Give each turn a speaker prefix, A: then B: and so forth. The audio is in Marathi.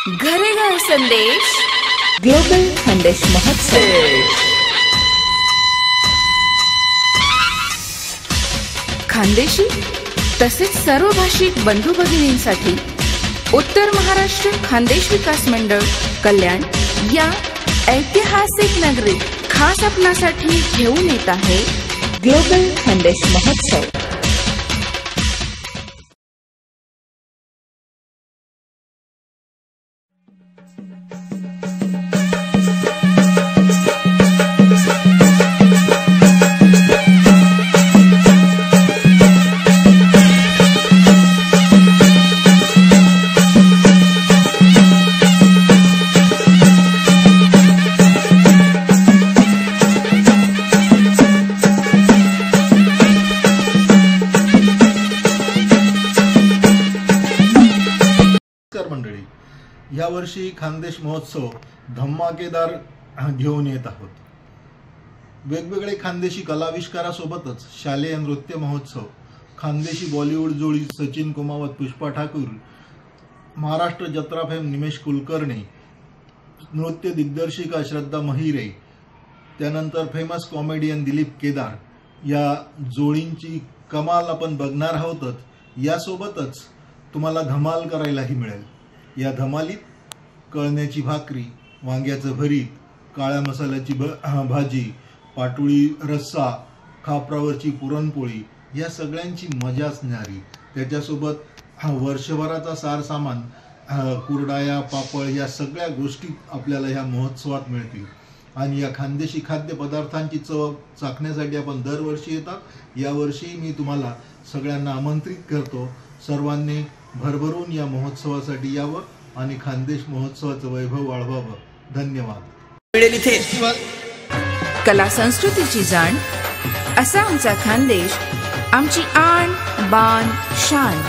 A: घरेघर संदेश ग्लोबल खानदेश महोत्सव। खानदेशी तसेच सर्व भाषिक बंधू भगिनींसाठी उत्तर महाराष्ट्र खानदेश विकास मंडळ कल्याण या ऐतिहासिक नगरीत खास आपणासाठी घेऊन येत आहे ग्लोबल खानदेश महोत्सव।
B: मंडळी, या वर्षी खानदेश महोत्सव धमाकेदार घेऊन येत आहोत। वेगवेगळे खानदेशी कलाविष्कारासोबतच शालेय नृत्य महोत्सव, खानदेशी बॉलिवूड जोडी सचिन कुमावत पुष्पा ठाकूर, महाराष्ट्र जत्रा फेम निमेश कुलकर्णी, नृत्य दिग्दर्शिका श्रद्धा महिरे, त्यानंतर फेमस कॉमेडियन दिलीप केदार या जोडींची कमाल आपण बघणार आहोतच। यासोबतच तुम्हाला धमाल करायलाही मिळेल। या धमालीत कळण्याची भाकरी, वांग्याचं भरीत, काळ्या मसाल्याची भाजी, पाटोळी रस्सा, खापरावरची पुरणपोळी या सगळ्यांची मजाच न्यारी। त्याच्यासोबत वर्षभराचा सार सामान, कुरडाया, पापड या सगळ्या गोष्टी आपल्याला ह्या महोत्सवात मिळतील। आणि या खानदेशी खाद्यपदार्थांची चव चाखण्यासाठी आपण दरवर्षी येतात। यावर्षी मी तुम्हाला सगळ्यांना आमंत्रित करतो। सर्वांनी भरभरून या महोत्सवासाठी यावं आणि खानदेश महोत्सवाचं वैभव वाढवावं। धन्यवाद।
A: कला संस्कृतीची जाण असा आमचा खानदेश, आमची आण बाण शान।